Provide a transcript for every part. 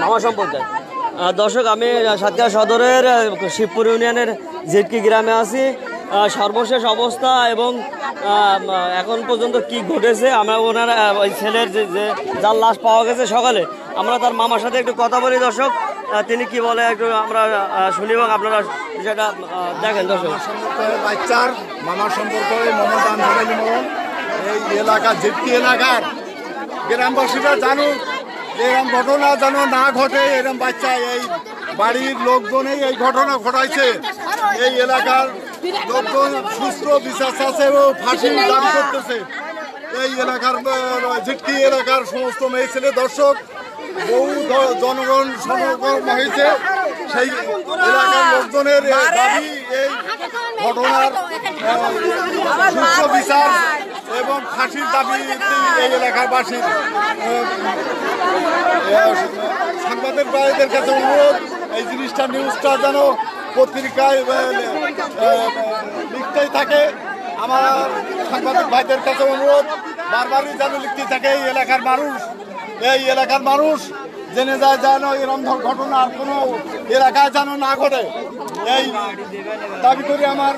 মামা সম্পর্কে দর্শক, আমি সাতক্ষীরা সদরের শিবপুর ইউনিয়নের জিটকি গ্রামে আছি। সর্বশেষ অবস্থা এবং এখন পর্যন্ত কি ঘটেছে, আমরা ওনার ওই ছেলের যে যার লাশ পাওয়া গেছে সকালে, আমরা তার মামার সাথে একটু কথা বলি দর্শক। তিনি কি বলে একটু আমরা শুনি এবং আপনারা যেটা দেখেন দর্শক। বাচ্চার মামার সম্পর্ক এই এলাকা জিটকি এলাকার গ্রামবাসীরা জানুক, এরকম ঘটনা যেন না ঘটে। এরকম বাচ্চা এই বাড়ির লোকজনেই এই ঘটনা ঘটাইছে। এই এলাকার লোকজন সুস্থ বিচার চাচ্ছে ও ফাঁসির দাবি করতেছে। এই এলাকার জিটকি এলাকার সমস্ত মেয়ে ছেলে দর্শক বহু জনগণ সমাগম হয়েছে। সেই এলাকার লোকজনের দাবি এই ঘটনার সুস্থ বিচার এবং ফাঁসির দাবি এই এলাকার বাসীর। সাংবাদিক ভাইদের কাছে অনুরোধ, এই জিনিসটা নিউজটা যেন পত্রিকায় লিখতেই থাকে। আমার সাংবাদিক ভাইদের কাছে অনুরোধ, বারবারই যেন লিখতেই থাকে। এই এলাকার মানুষ জেনে যায় যেন এরকম ঘটনা আর কোনো এলাকায় যেন না ঘটে, এই দাবি করি আমার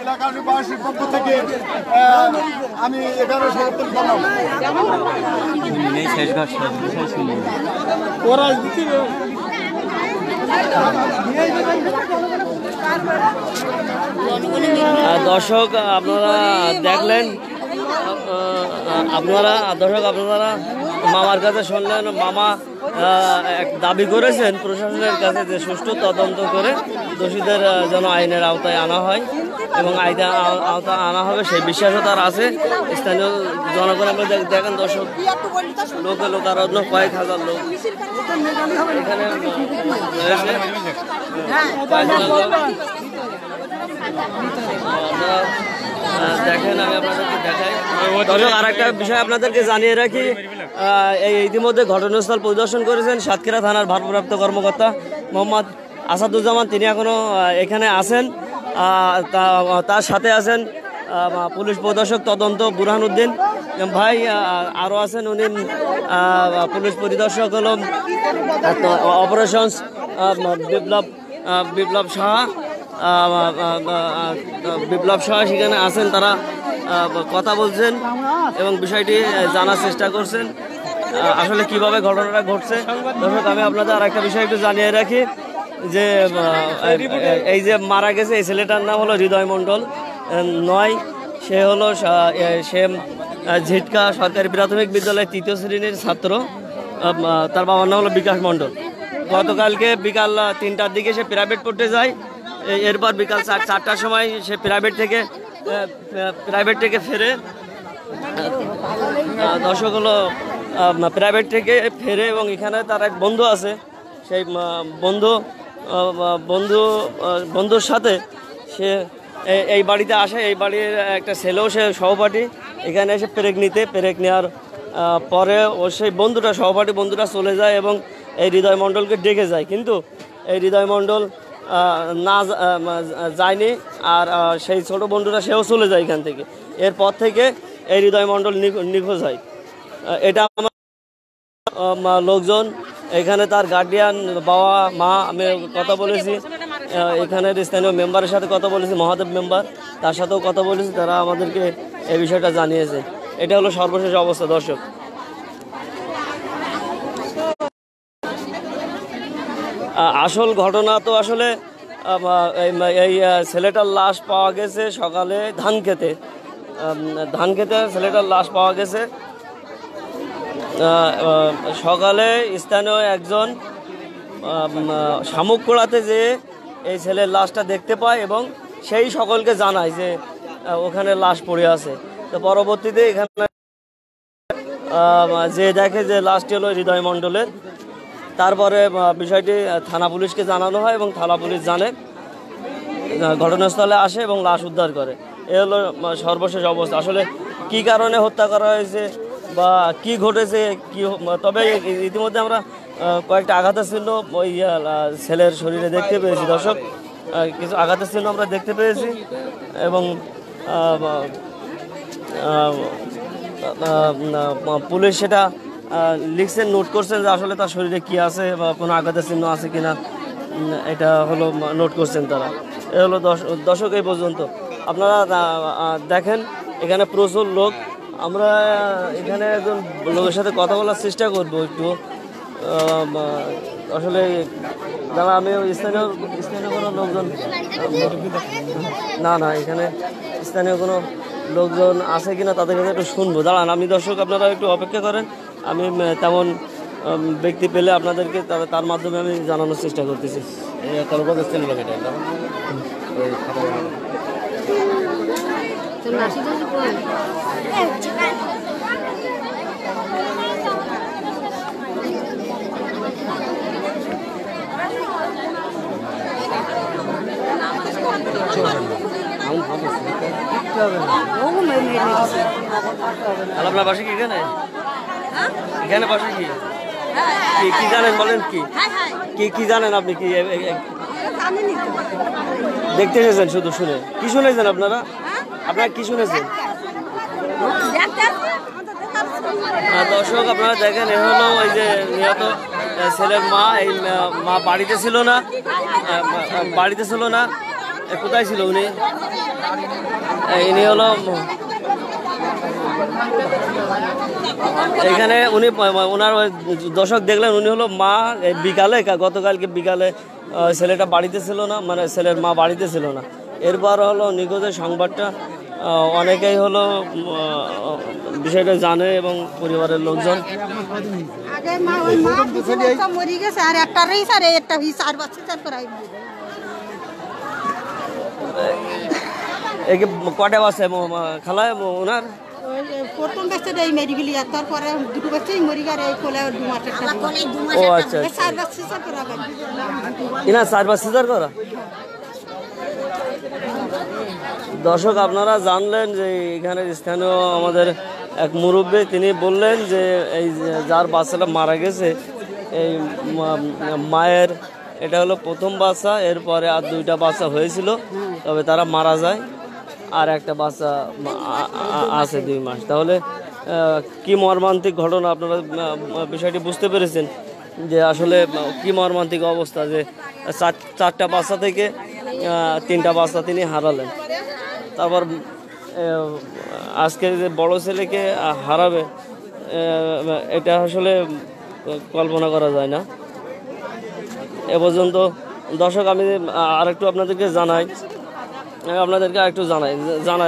এলাকার বাসীর পক্ষ থেকে আমি এখানে সমর্থন করলাম। দর্শক আপনারা দেখলেন, আপনারা মামার কাছে শুনলেন। মামা দাবি করেছেন প্রশাসনের কাছে যে সুষ্ঠু তদন্ত করে দোষীদের যেন আইনের আওতায় আনা হয় এবং আইনের আওতায় আনা হবে সেই বিশ্বাসও তার আছে। স্থানীয় জনগণ আমরা দেখেন দর্শক, লোক আর অন্য কয়েক হাজার লোক এখানে রয়েছে। দেখেন, আমি আপনাদেরকে দেখাই দর্শক। আর একটা বিষয় আপনাদেরকে জানিয়ে রাখি, এই ইতিমধ্যে ঘটনাস্থল পরিদর্শন করেছেন সাতক্ষীরা থানার ভারপ্রাপ্ত কর্মকর্তা মোহাম্মদ আসাদুজ্জামান। তিনি এখনও এখানে আছেন। তার সাথে আছেন পুলিশ পরিদর্শক তদন্ত বুরহানুদ্দিন ভাই, আরও আছেন উনি পুলিশ পরিদর্শক হল অপারেশনস বিপ্লব শাহ সেখানে আছেন। তারা কথা বলছেন এবং বিষয়টি জানার চেষ্টা করছেন আসলে কিভাবে ঘটনাটা ঘটছে। দর্শক, আমি আপনাদের আর একটা বিষয় একটু জানিয়ে রাখি যে এই যে মারা গেছে এই ছেলেটার নাম হলো হৃদয় মণ্ডল 9। সে ঝিটকা সরকারি প্রাথমিক বিদ্যালয়ের 3য় শ্রেণীর ছাত্র। তার বাবার নাম হলো বিকাশ মণ্ডল। গতকালকে বিকাল 3টার দিকে সে প্রাইভেট পড়তে যায়। এরপর বিকাল 4টার সময় সে প্রাইভেট থেকে ফেরে। দর্শক হলো প্রাইভেট থেকে ফেরে এবং এখানে তার এক বন্ধু আছে। সেই বন্ধুর সাথে সে এই বাড়িতে আসে। এই বাড়ির একটা ছেলেও সে সহপাঠী। এখানে এসে পেরেক নেওয়ার পরে ও সেই সহপাঠী বন্ধুটা চলে যায় এবং এই হৃদয় মণ্ডলকে ডেকে যায়, কিন্তু এই হৃদয় মণ্ডল না যায়নি। আর সেই ছোট বন্ধুটা সেও চলে যায় এখান থেকে। এরপর থেকে এই হৃদয় মণ্ডল নিখোঁজ হয়। এটা আমার লোকজন, এখানে তার গার্ডিয়ান, বাবা মা, আমি কথা বলেছি, এখানের স্থানীয় মেম্বারের সাথে কথা বলেছি, মহাদেব মেম্বার, তার সাথেও কথা বলেছি। তারা আমাদেরকে এই বিষয়টা জানিয়েছে। এটা হলো সর্বশেষ অবস্থা দর্শক। আসল ঘটনা তো আসলে এই ছেলেটার লাশ পাওয়া গেছে সকালে ধান খেতে ছেলেটার লাশ পাওয়া গেছে সকালে। স্থানীয় একজন শামুক কোড়াতে যে এই ছেলের লাশটা দেখতে পায় এবং সেই সকলকে জানায় যে ওখানে লাশ পড়ে আছে। তো পরবর্তীতে এখানে যে দেখে যে লাশটি হলো হৃদয় মণ্ডলের। তারপরে বিষয়টি থানা পুলিশকে জানানো হয় এবং থানা পুলিশ জানে, ঘটনাস্থলে আসে এবং লাশ উদ্ধার করে। এ হলো সর্বশেষ অবস্থা। আসলে কি কারণে হত্যা করা হয়েছে বা কি ঘটেছে তবে ইতিমধ্যে আমরা কয়েকটা আঘাতের চিহ্ন ওই ছেলের শরীরে দেখতে পেয়েছি দর্শক। কিছু আঘাতের চিহ্ন আমরা দেখতে পেয়েছি এবং পুলিশ সেটা লিখছেন, নোট করছেন যে আসলে তার শরীরে কি আছে বা কোনো আঘাতের চিহ্ন আছে কিনা, এটা হলো নোট করছেন তারা। এ হলো দশক এই পর্যন্ত। আপনারা দেখেন এখানে প্রচুর লোক। আমরা এখানে একজন লোকের সাথে কথা বলার চেষ্টা করব একটু। আসলে যারা আমি স্থানীয় কোনো লোকজন, না এখানে স্থানীয় কোনো লোকজন আছে কিনা তাদের কাছে একটু শুনবো। দাঁড়ান, আমি দর্শক আপনারা একটু অপেক্ষা করেন। আমি তেমন ব্যক্তি পেলে আপনাদেরকে তার মাধ্যমে আমি জানানোর চেষ্টা করতেছি। আপনার বাসা কি এখানে? এখানে বাসা কি কি জানেন বলেন? কি জানেন আপনি? কি দেখতে এসেছেন? শুধু শুনে কি শুনেছেন আপনারা? আপনারা কি শুনেছেন? দর্শক আপনারা দেখেন, এ হলো ওই যে নিহত ছেলের মা। এই মা বাড়িতে ছিল না। কোথায় ছিল উনি? ইনি হলো এখানে উনি ওনার দর্শক দেখলেন, উনি হলো মা। বিকালে গতকালকে বিকালে ছেলেটা বাড়িতে ছিল না, মানে ছেলের মা বাড়িতে ছিল না। এরপর হলো নিখোঁজের সংবাদটা অনেকেই হলো বিষয়টা জানে এবং পরিবারের লোকজন। কটা বাচ্চা খালায় ওনার? প্রথম বাচ্চাটা এই মেরি গেলি, আর তারপরে দুটো বাচ্চাই মরি গেল। এই কোলে 2 মাসের। ও আচ্ছা, 4 বাচ্চা সিজার করা। ইনা 4 বার সিজার করা। দর্শক আপনারা জানলেন যে এখানে স্থানীয় আমাদের এক মুরব্বী, তিনি বললেন যে এই যার বাচ্চাটা মারা গেছে, এই মায়ের এটা হলো প্রথম বাচ্চা। এরপরে আর 2টা বাচ্চা হয়েছিল, তবে তারা মারা যায়। আর একটা বাচ্চা আছে 2 মাস। তাহলে কি মর্মান্তিক ঘটনা, আপনারা বিষয়টি বুঝতে পেরেছেন যে আসলে কি মর্মান্তিক অবস্থা, যে 4টা বাচ্চা থেকে 3টা বাচ্চা তিনি হারালেন। তারপর আজকে যে বড় ছেলেকে হারাবে, এটা আসলে কল্পনা করা যায় না। এ পর্যন্ত দর্শক আমি আরেকটু আপনাদেরকে জানাই,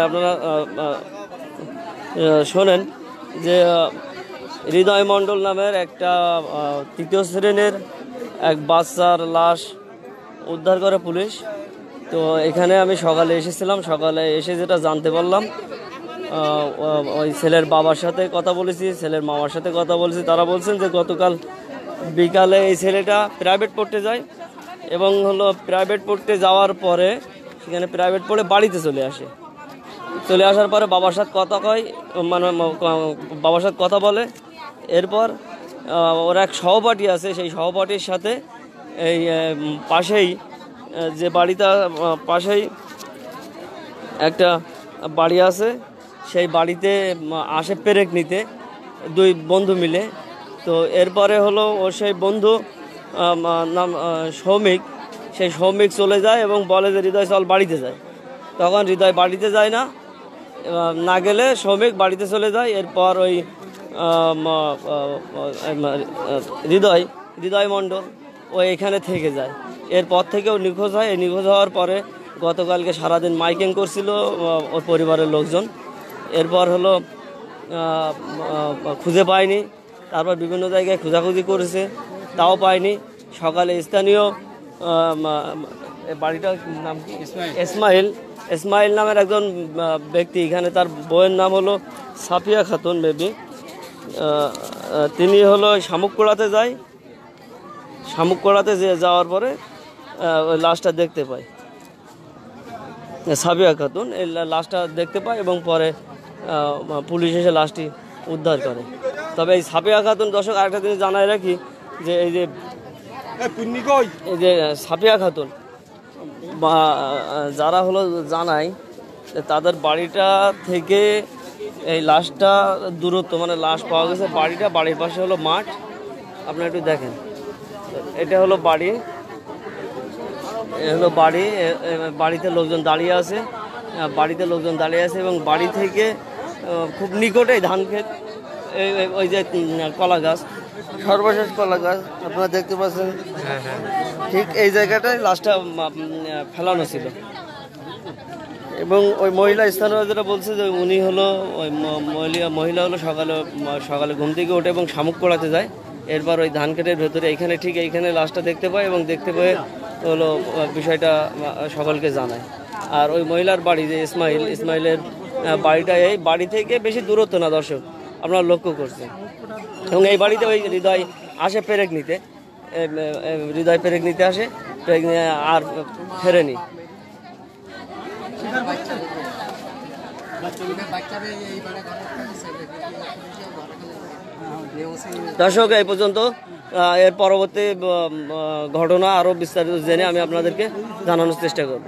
আপনারা শোনেন যে হৃদয় মণ্ডল নামের একটা 3য় শ্রেণীর এক বাচ্চার লাশ উদ্ধার করে পুলিশ। তো এখানে আমি সকালে এসেছিলাম। সকালে এসে যেটা জানতে পারলাম, ওই ছেলের বাবার সাথে কথা বলেছি, ছেলের মামার সাথে কথা বলেছি। তারা বলছেন যে গতকাল বিকালে এই ছেলেটা প্রাইভেট পড়তে যায় এবং হলো প্রাইভেট পড়তে যাওয়ার পরে সেখানে প্রাইভেট পড়ে বাড়িতে চলে আসার পরে বাবার সাথে কথা কয়, মানে বাবার সাথে কথা বলে। এরপর ওর এক সহপাঠী আছে, সেই সহপাঠীর সাথে এই পাশেই যে বাড়িটা, পাশেই একটা বাড়ি আছে, সেই বাড়িতে আসে পেরেক নিতে 2 বন্ধু মিলে। তো এরপরে হলো ও সেই বন্ধু নাম সৌমিক, সেই সৌমিক চলে যায় এবং বলে যে হৃদয় চল বাড়িতে যায়। তখন হৃদয় বাড়িতে যায় না গেলে সৌমিক বাড়িতে চলে যায়। এরপর ওই হৃদয় মণ্ডল ও এখানে থেকে যায়। এরপর থেকেও নিখোঁজ হয়। নিখোঁজ হওয়ার পরে গতকালকে সারাদিন মাইকিং করছিল ওর পরিবারের লোকজন। এরপর হলো খুঁজে পায়নি। তারপর বিভিন্ন জায়গায় খোঁজাখুঁজি করেছে, তাও পায়নি। সকালে স্থানীয় বাড়িটার নাম কি? ইসমাইল নামের একজন ব্যক্তি, এখানে তার বউয়ের নাম হলো সাফিয়া খাতুন বেবি। তিনি হলো শামুককোড়াতে যায়। শামুককোড়াতে যাওয়ার পরে ওই লাশটা দেখতে পায়, সাফিয়া খাতুন এই লাশটা দেখতে পায় এবং পরে পুলিশ এসে লাশটি উদ্ধার করে। তবে এই সাফিয়া খাতুন, দর্শক আরেকটা জিনিস জানাই রাখি যে এই যে সাফিয়া খাতুন বা যারা হলো জানায় তাদের বাড়িটা থেকে এই লাশটা দূরত্ব মানে লাশ পাওয়া গেছে বাড়িটা, বাড়ির পাশে হলো মাঠ। আপনারা একটু দেখেন, এটা হলো বাড়ি, এ হলো বাড়ি, বাড়িতে লোকজন দাঁড়িয়ে আছে, বাড়িতে লোকজন দাঁড়িয়ে আছে এবং বাড়ি থেকে খুব নিকটেই ধান ক্ষেত, ওই যে কলা গাছ, সর্বশেষ কলা গাছ আপনারা দেখতে পাচ্ছেন, ঠিক এই জায়গাটায় লাশটা ফেলানো ছিল। এবং ওই মহিলা স্থানীয় যেটা বলছে যে উনি হলো ওই মহিলা হলো সকালে ঘুম থেকে ওঠে এবং শামুক পোড়াতে যায়, এরপর ওই ধান ক্ষেতের ভেতরে এইখানে ঠিক এইখানে লাশটা দেখতে পায় এবং দেখতে পেয়ে হলো বিষয়টা সকলকে জানায়। আর ওই মহিলার বাড়ি যে ইসমাইলের বাড়িটা এই বাড়ি থেকে বেশি দূরত্ব না দর্শক, আপনারা লক্ষ্য করছেন। এবং এই বাড়িতে ওই হৃদয় আসে পেরেক নিতে, হৃদয় পেরেক নিতে আসে, পেরেক নিয়ে আর ফেরেনি। দর্শক এই পর্যন্ত, এর পরবর্তী ঘটনা আরও বিস্তারিত জেনে আমি আপনাদেরকে জানানোর চেষ্টা করব।